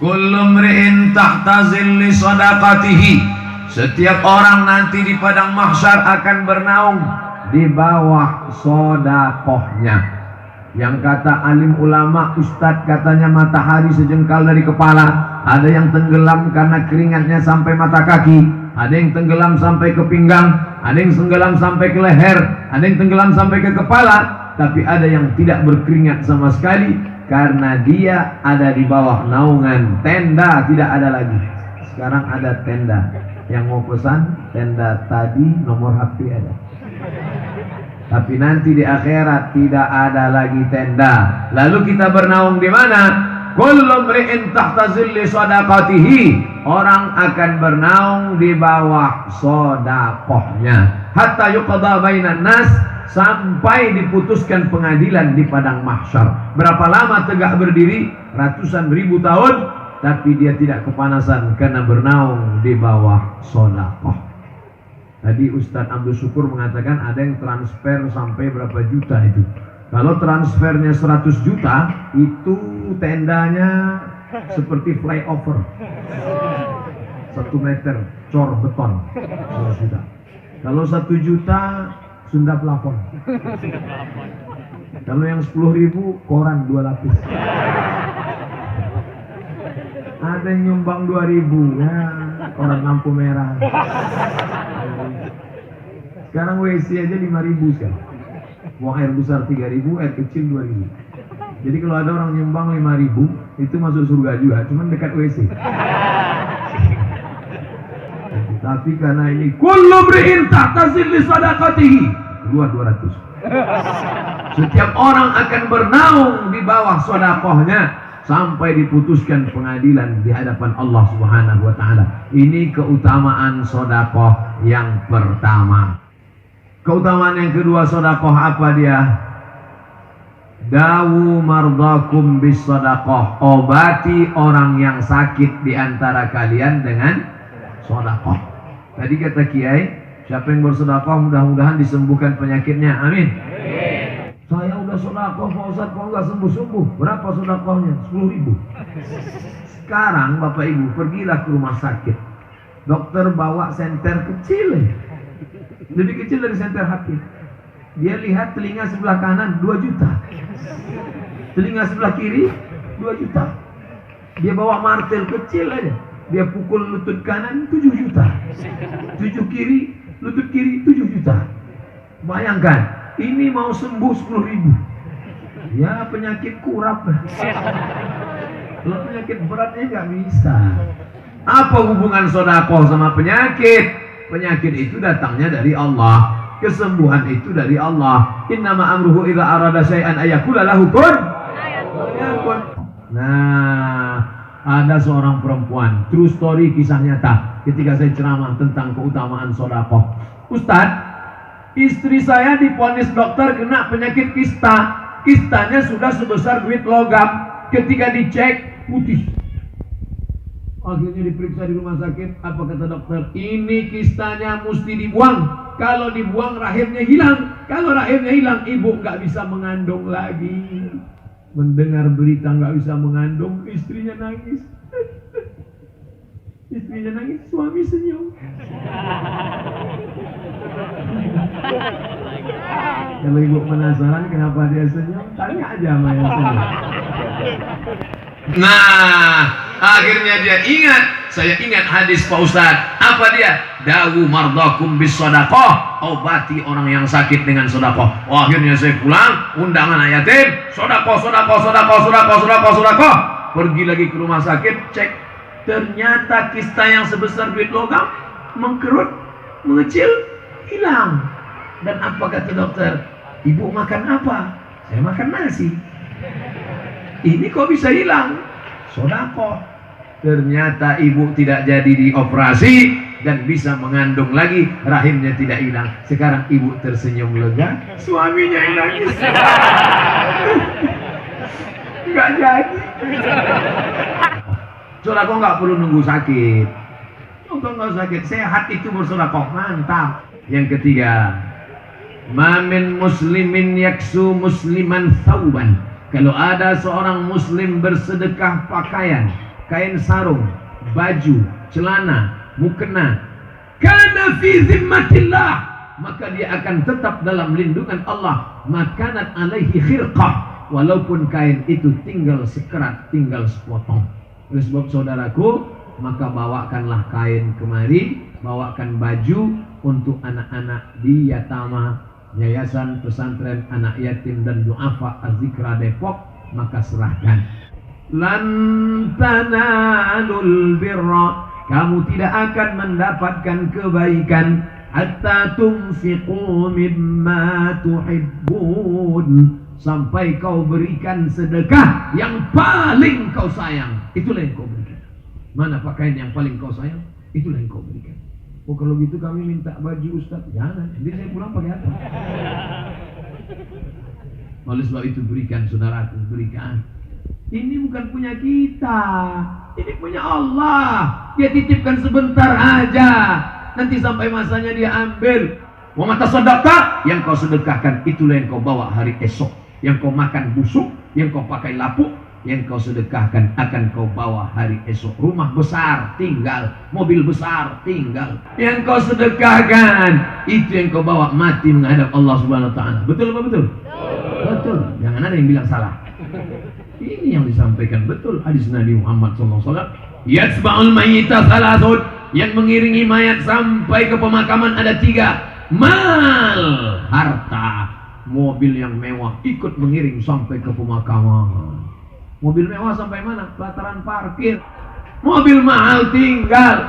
Kullu mri'in tahta zilli shadaqatihi. Setiap orang nanti di padang mahsyar akan bernaung di bawah sodakohnya. Yang kata alim ulama, ustadz katanya matahari sejengkal dari kepala. Ada yang tenggelam karena keringatnya sampai mata kaki. Ada yang tenggelam sampai ke pinggang. Ada yang tenggelam sampai ke leher. Ada yang tenggelam sampai ke kepala. Tapi ada yang tidak berkeringat sama sekali, karena dia ada di bawah naungan tenda. Tidak ada lagi. Sekarang ada tenda. Yang mau pesan tenda tadi nomor HP ada. Tapi nanti di akhirat tidak ada lagi tenda. Lalu kita bernaung di mana? Kullu mri'in tahta zilli shadaqatihi. Orang akan bernaung di bawah sodakohnya. Hatta yuqada bainan nas, sampai diputuskan pengadilan di padang mahsyar. Berapa lama tegak berdiri? Ratusan ribu tahun, tapi dia tidak kepanasan karena bernaung di bawah sodakoh. Tadi Ustadz Abdul Syukur mengatakan ada yang transfer sampai berapa juta itu. Kalau transfernya 100 juta, itu tendanya seperti flyover 1 meter, cor beton 100 juta. Kalau 1 juta, Sunda plafon. Kalau yang 10.000, koran 2 lapis. Ada yang nyumbang 2.000, ya, koran lampu merah. Sekarang WC aja 5.000 sekarang. Buang air besar 3.000, air kecil 2.000. Jadi kalau ada orang nyumbang 5.000, itu masuk surga juga, cuman dekat WC. Tapi karena ini kullu mri'in tahta zilli shadaqatihi, keluar 200. Setiap orang akan bernaung di bawah sodakohnya sampai diputuskan pengadilan di hadapan Allah Subhanahu wa taala. Ini keutamaan sodakoh yang pertama. Keutamaan yang kedua sodakoh apa dia? Dawu mardakum bis sodakoh. Obati orang yang sakit di antara kalian dengan sodakoh. Tadi kata Kiai, siapa yang bersodakoh mudah-mudahan disembuhkan penyakitnya. Amin. Saya udah sodakoh Pak Ustaz, kok nggak sembuh-sembuh. Berapa sodakohnya? 10.000. Sekarang Bapak Ibu pergilah ke rumah sakit. Dokter bawa senter kecil, lebih kecil dari senter HP. Dia lihat telinga sebelah kanan 2 juta, telinga sebelah kiri 2 juta. Dia bawa martel kecil aja, dia pukul lutut kanan 7 juta, 7 kiri, lutut kiri 7 juta. Bayangkan, ini mau sembuh 10.000. Ya penyakit kurap. Kalau penyakit beratnya nggak bisa. Apa hubungan sodakoh sama penyakit? Penyakit itu datangnya dari Allah. Kesembuhan itu dari Allah. Innama amruhu idza arada syai'an ayaqula lahu kun fayakun. Nah, ada seorang perempuan, true story, kisah nyata, ketika saya ceramah tentang keutamaan sodakoh. Ustadz, istri saya divonis dokter kena penyakit kista. Kistanya sudah sebesar duit logam. Ketika dicek, putih. Akhirnya diperiksa di rumah sakit. Apa kata dokter? Ini kistanya mesti dibuang. Kalau dibuang rahimnya hilang. Kalau rahimnya hilang, ibu nggak bisa mengandung lagi. Mendengar berita nggak bisa mengandung, istrinya nangis. Istrinya nangis, suami senyum. Kalau ibu penasaran kenapa dia senyum, tanya aja sama yang senyum. Nah, akhirnya dia ingat. Saya ingat hadis Pak Ustadz. Apa dia? Dawu mardakum bis sodakoh. Obati orang yang sakit dengan sodakoh. Oh, akhirnya saya pulang, undangan yatim, sodakoh, sodakoh, sodakoh, sodakoh, sodakoh, sodakoh. Pergi lagi ke rumah sakit, cek. Ternyata kista yang sebesar duit logam mengkerut, mengecil, hilang. Dan apa kata dokter? Ibu makan apa? Saya makan nasi. Ini kok bisa hilang? Sodakoh. Ternyata ibu tidak jadi dioperasi dan bisa mengandung lagi, rahimnya tidak hilang. Sekarang ibu tersenyum lega, suaminya yang nangis. Nggak jadi. Sodakoh nggak perlu nunggu sakit. Nggak sakit, sehat itu bersodakoh, mantap. Yang ketiga, mamin muslimin yaksu musliman thawban. Kalau ada seorang muslim bersedekah pakaian, kain sarung, baju, celana, mukena, kana fi zimmatillah, maka dia akan tetap dalam lindungan Allah. Makanat alaihi khirqah, walaupun kain itu tinggal sekerat, tinggal sepotong. Oleh sebab saudaraku, maka bawakanlah kain kemari, bawakan baju untuk anak-anak di Yatama, Yayasan Pesantren Anak Yatim dan Du'afa Az-Zikra Depok, maka serahkan. Lan tanalul birra, kamu tidak akan mendapatkan kebaikan hatta tunfiqu mimma tuhibbun, sampai kau berikan sedekah yang paling kau sayang. Itulah yang kau berikan. Mana pakaian yang paling kau sayang? Itulah yang kau berikan. Oh kalau gitu kami minta baju Ustaz. Jangan, nanti saya pulang pakai apa? Oleh sebab itu berikan, saudaraku, berikan. Ini bukan punya kita, ini punya Allah. Dia titipkan sebentar aja, nanti sampai masanya dia ambil. Wa mata sedekah, yang kau sedekahkan itulah yang kau bawa hari esok. Yang kau makan busuk, yang kau pakai lapuk, yang kau sedekahkan akan kau bawa hari esok. Rumah besar tinggal, mobil besar tinggal, yang kau sedekahkan itu yang kau bawa mati menghadap Allah Subhanahu wa taala. Betul apa betul? Betul. Jangan ada yang bilang salah. Ini yang disampaikan betul hadis Nabi Muhammad SAW. Yatsba'ul mayyita thalathun, yang mengiringi mayat sampai ke pemakaman ada 3. Mal, harta, mobil yang mewah ikut mengiring sampai ke pemakaman. Mobil mewah sampai mana? Pelataran parkir. Mobil mahal tinggal,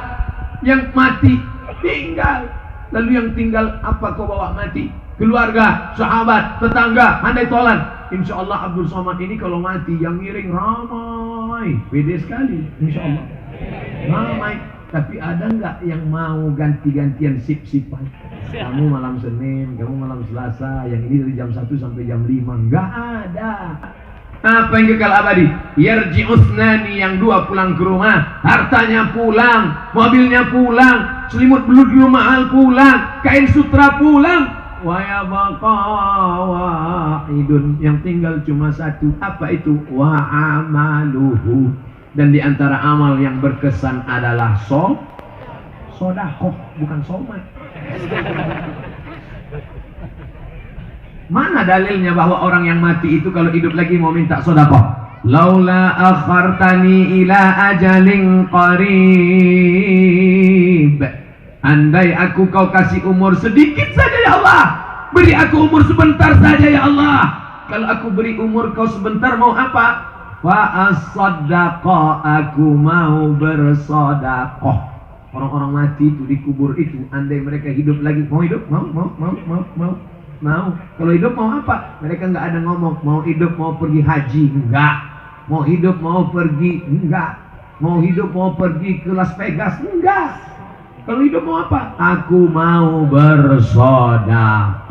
yang mati tinggal. Lalu yang tinggal apa kau bawa mati? Keluarga, sahabat, tetangga, handai tolan. Insya Allah Abdul Somad ini kalau mati yang ngiring ramai, pede sekali. Insya Allah ramai. Tapi ada nggak yang mau ganti-gantian sip-sipan? Kamu malam Senin, kamu malam Selasa, yang ini dari jam 1 sampai jam 5. Nggak ada. Apa yang kekal abadi? Yarji'usnani, yang 2 pulang ke rumah, hartanya pulang, mobilnya pulang, selimut bludu mahal pulang, kain sutra pulang. Wa yabqa wahidun, yang tinggal cuma 1. Apa itu? Wa amaluhu, dan di antara amal yang berkesan adalah sedekah, bukan somat. Mana dalilnya bahwa orang yang mati itu kalau hidup lagi mau minta sedekah? Laula akhartani ila ajalin qarib, andai aku kau kasih umur sedikit saja ya Allah, beri aku umur sebentar saja ya Allah. Kalau aku beri umur kau sebentar mau apa? Fa as-sadaqah, aku mau bersedekah. Orang-orang mati itu dikubur itu, andai mereka hidup lagi, mau hidup? Mau. Kalau hidup mau apa? Mereka nggak ada ngomong. Mau hidup mau pergi haji? Enggak. Mau hidup mau pergi? Enggak. Mau hidup mau pergi ke Las Vegas? Enggak. Kalau hidup mau apa? Aku mau bersedekah.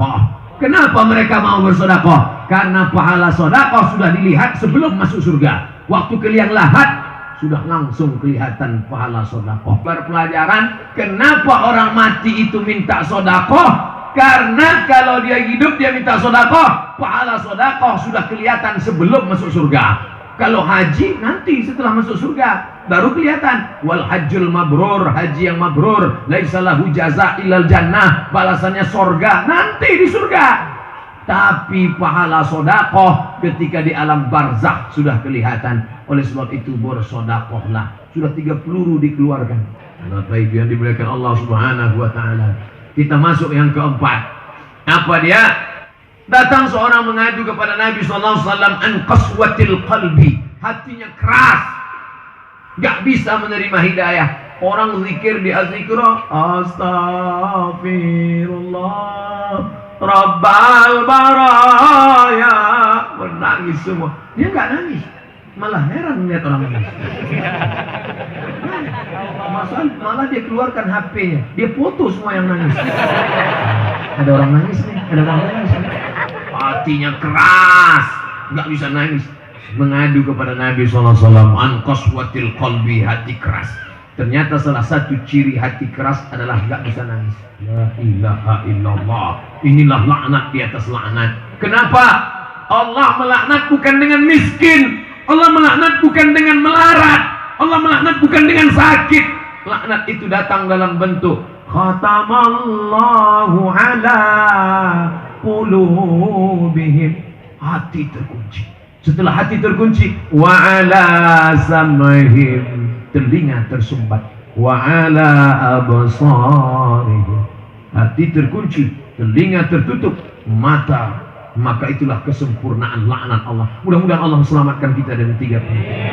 Kenapa mereka mau bersedekah? Karena pahala sedekah sudah dilihat sebelum masuk surga. Waktu ke liang lahat sudah langsung kelihatan pahala sedekah. Berpelajaran kenapa orang mati itu minta sedekah? Karena kalau dia hidup dia minta sedekah, pahala sedekah sudah kelihatan sebelum masuk surga. Kalau haji nanti setelah masuk surga baru kelihatan. Wal hajjul mabrur, haji yang mabrur, laisa lahu jaza illal jannah, balasannya surga nanti di surga. Tapi pahala sedekah ketika di alam barzakh sudah kelihatan. Oleh sebab itu bersedekahlah. Sudah 3 peluru dikeluarkan. Bapak Ibu yang dimuliakan Allah Subhanahu wa taala. Kita masuk yang keempat. Apa dia? Datang seorang mengadu kepada Nabi SAW an qaswatil qalbi. Hatinya keras, gak bisa menerima hidayah. Orang zikir di az-zikra, astaghfirullah Rabbal baraya, menangis semua. Dia gak nangis, malah heran melihat orang nangis. Malah dia keluarkan HP-nya, dia foto semua yang nangis. Ada orang nangis nih, ada orang nangis nih. Hatinya keras, nggak bisa nangis. Mengadu kepada Nabi SAW, an qaswatil qalbi, hati keras. Ternyata salah satu ciri hati keras adalah nggak bisa nangis. La ilaha illallah. Inilah laknat di atas laknat. Kenapa? Allah melaknat bukan dengan miskin. Allah melaknat bukan dengan melarat. Allah melaknat bukan dengan sakit. Laknat itu datang dalam bentuk khatamallahu ala qulubihim. Hati terkunci. Setelah hati terkunci, wa ala sam'ihim, telinga tersumbat, wa ala absarihim, hati terkunci, telinga tertutup, mata. Maka itulah kesempurnaan laknat Allah. Mudah-mudahan Allah selamatkan kita dari tiga perkara.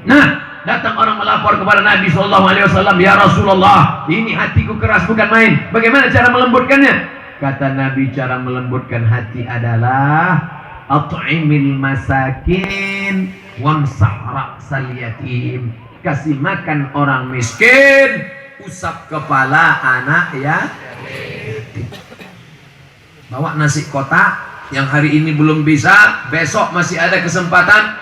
Nah, datang orang melapor kepada Nabi SAW, ya Rasulullah, ini hatiku keras bukan main. Bagaimana cara melembutkannya? Kata Nabi, cara melembutkan hati adalah at'imil masakin wamsah ra'sal yatim. Kasih makan orang miskin, usap kepala anak ya. Bawa nasi kotak yang hari ini belum bisa, besok masih ada kesempatan.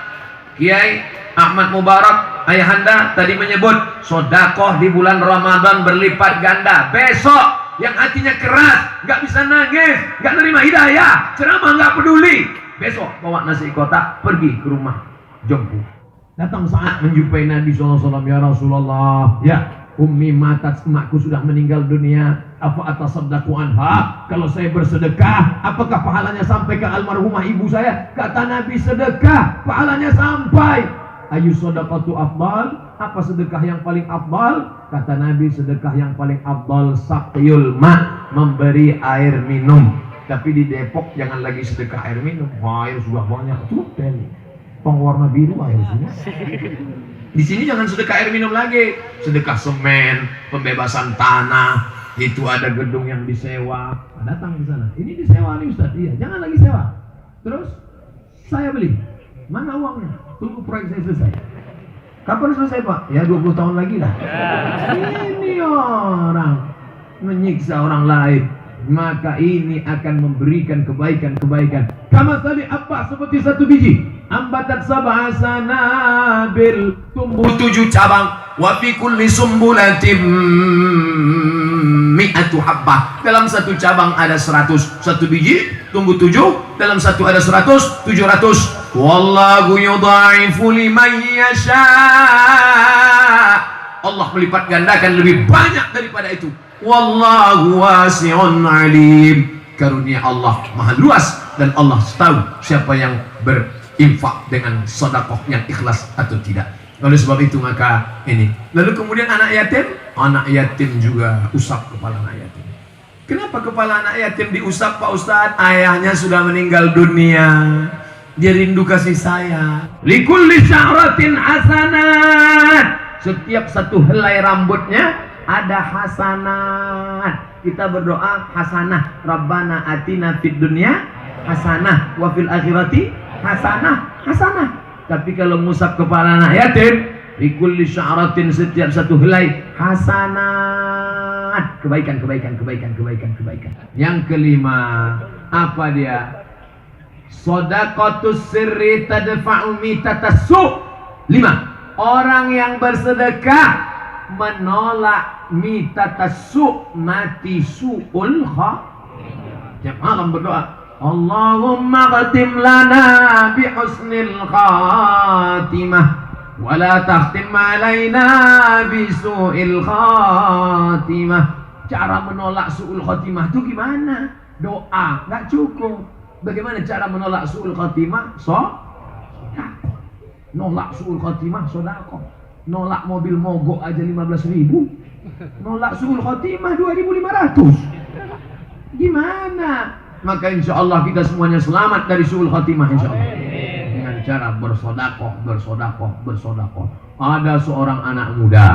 Kiai Ahmad Mubarak ayahanda tadi menyebut sodakoh di bulan Ramadan berlipat ganda. Besok yang hatinya keras, nggak bisa nangis, nggak nerima hidayah, ceramah nggak peduli, besok bawa nasi kotak pergi ke rumah jompo. Datang saat menjumpai Nabi SAW, ya Rasulullah, ya ummi matat, emakku sudah meninggal dunia, apa atasaddaqu anha, kalau saya bersedekah apakah pahalanya sampai ke almarhumah ibu saya? Kata Nabi, sedekah pahalanya sampai. Ayu sadaqatu afdal, apa sedekah yang paling afdal? Kata Nabi, sedekah yang paling afdal saqyul ma, memberi air minum. Tapi di Depok jangan lagi sedekah air minum, air sudah banyak tuh, warna biru air semua. Di sini jangan sedekah air minum lagi, sedekah semen, pembebasan tanah. Itu ada gedung yang disewa, datang ke sana. Ini disewa nih Ustaz, iya, jangan lagi sewa. Terus saya beli, mana uangnya? Tunggu proyek saya selesai. Kapan selesai Pak? Ya 20 tahun lagi lah. Ini orang menyiksa orang lain, maka ini akan memberikan kebaikan-kebaikan. Kama tadi apa? Seperti satu biji ambatat sab'a sanabil, tumbuh 7 cabang, wa fi kulli sumbulatin mi'atu habbah. Dalam satu cabang ada 100, satu biji tumbuh 7, dalam satu ada 100, 700. Wallahu yudha'ifu liman yasha. Allah melipat gandakan lebih banyak daripada itu. Wallahu wasi'un alim. Karunia Allah maha luas dan Allah tahu siapa yang berinfak dengan sedekah yang ikhlas atau tidak. Oleh sebab itu maka ini. Lalu kemudian anak yatim juga usap kepala anak yatim. Kenapa kepala anak yatim diusap Pak Ustadz? Ayahnya sudah meninggal dunia. Dia rindu kasih sayang. Likulli sya'ratin hasanat. Setiap satu helai rambutnya ada hasanat. Kita berdoa hasanah, Rabbana atina fid dunya hasanah wa fil akhirati hasanah, hasanah. Tapi kalau ngusap kepala anak yatim, likulli sya'ratin, setiap satu helai hasanat. Kebaikan. Yang kelima, apa dia? Shadaqatus sirri tadfa'u mitatas su'. 5. Orang yang bersedekah menolak mitatas su', mati su'ul khatimah. Tiap malam berdoa, Allahumma khatim lana bi husnil khatimah wa la takhtim alaina bi su'il khatimah. Cara menolak su'ul khatimah itu gimana? Doa nggak cukup. Bagaimana cara menolak su'ul khatimah? Sedekah. Nolak su'ul khatimah sedekah. Nolak mobil mogok aja 15.000. Nolak su'ul khatimah 2.500. Gimana? Maka insya Allah kita semuanya selamat dari su'ul khatimah insya Allah. Dengan cara bersodakoh. Ada seorang anak muda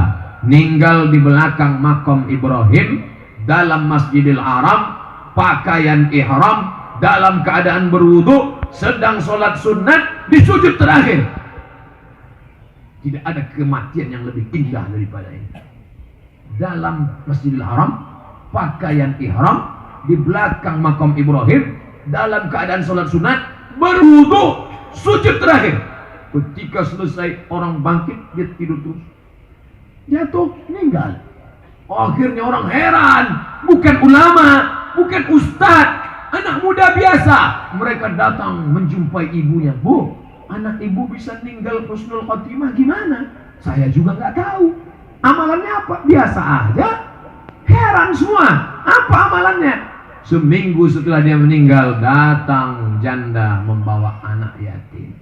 meninggal di belakang makam Ibrahim dalam Masjidil Haram, pakaian ihram, dalam keadaan berwudu, sedang sholat sunat di sujud terakhir. Tidak ada kematian yang lebih indah daripada ini. Dalam Masjidil Haram, pakaian ihram, di belakang makam Ibrahim, dalam keadaan sholat sunat, berwudu, sujud terakhir. Ketika selesai, orang bangkit, dia tidur terus. Jatuh, meninggal. Akhirnya orang heran, bukan ulama, bukan ustadz, anak muda biasa. Mereka datang menjumpai ibunya. Bu, anak ibu bisa meninggal husnul khatimah gimana? Saya juga nggak tahu. Amalannya apa? Biasa aja. Heran semua. Apa amalannya? Seminggu setelah dia meninggal, datang janda membawa anak yatim.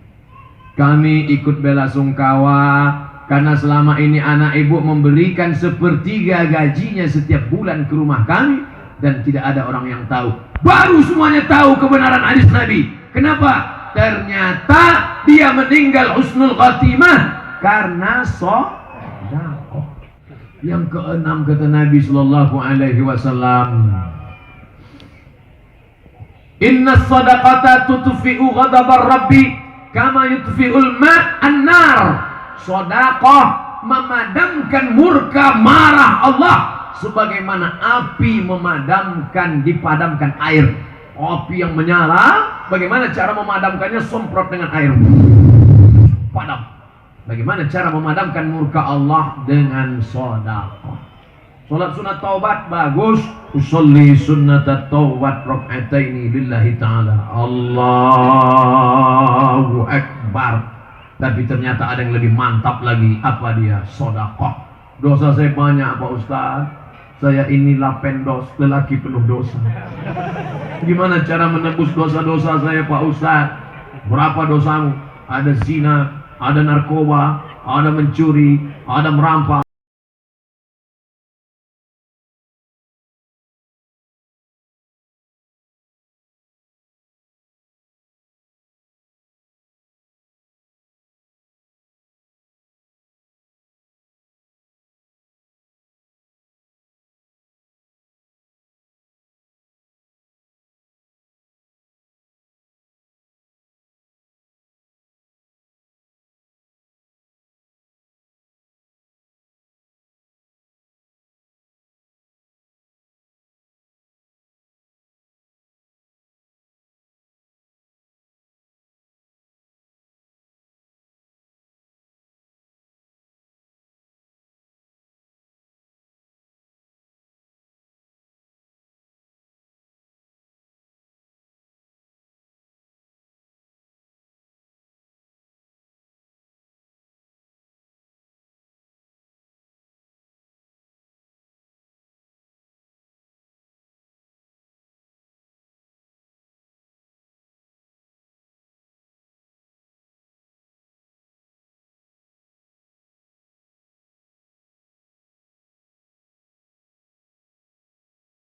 Kami ikut bela sungkawa karena selama ini anak ibu memberikan 1/3 gajinya setiap bulan ke rumah kami dan tidak ada orang yang tahu. Baru semuanya tahu kebenaran hadis Nabi. Kenapa? Ternyata dia meninggal husnul khatimah karena sedekah. Yang keenam kata Nabi sallallahu alaihi wasallam, inna sadaqata tutfi'u ghadabar rabbi kama yutfi'ul ma'an nar. Sedekah memadamkan murka marah Allah sebagaimana api dipadamkan air. Api yang menyala, bagaimana cara memadamkannya? Semprot dengan air, padam. Bagaimana cara memadamkan murka Allah? Dengan sedekah. Salat sunat taubat bagus. Usolli sunnat taubat rak'ataini lillahi ta'ala. Allahu Akbar. Tapi ternyata ada yang lebih mantap lagi. Apa dia? Sedekah. Dosa saya banyak Pak Ustaz. Saya ini lapendos, lelaki penuh dosa. Gimana cara menebus dosa-dosa saya Pak Ustaz? Berapa dosamu? Ada zina, ada narkoba, ada mencuri, ada merampas.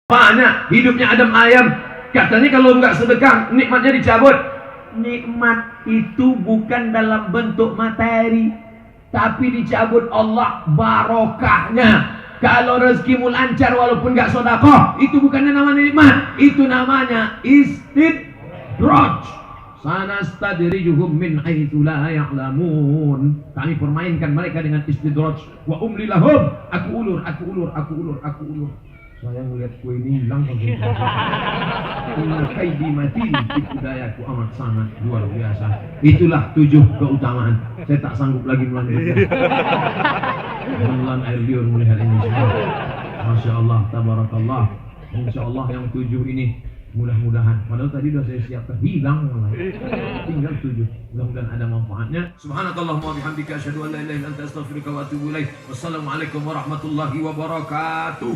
Banyak hidupnya Adam ayam. Katanya kalau nggak sedekah nikmatnya dicabut. Nikmat itu bukan dalam bentuk materi, tapi dicabut Allah barokahnya. Kalau rezekimu lancar walaupun nggak sedekah, itu bukannya namanya nikmat, itu namanya istidraj. Sanastadrijuhum min haitsu la ya'lamun. Kami permainkan mereka dengan istidraj. Wa umli lahum. Aku ulur. Saya melihat kue ini hilang konsentrasi. Kaidi mati, itu dayaku amat sangat luar biasa. Itulah 7 keutamaan. Saya tak sanggup lagi melanjutkan. Menelan air liur melihat ini semua. Masya Allah, tabarakallah. Insya Allah yang 7 ini mudah-mudahan. Padahal tadi sudah saya siapkan, hilang mulai. Tinggal 7. Mudah-mudahan ada manfaatnya. Subhanakallahumma wa bihamdika asyhadu an la ilaha illa anta astaghfiruka wa atubu ilaik. Wassalamualaikum warahmatullahi wabarakatuh.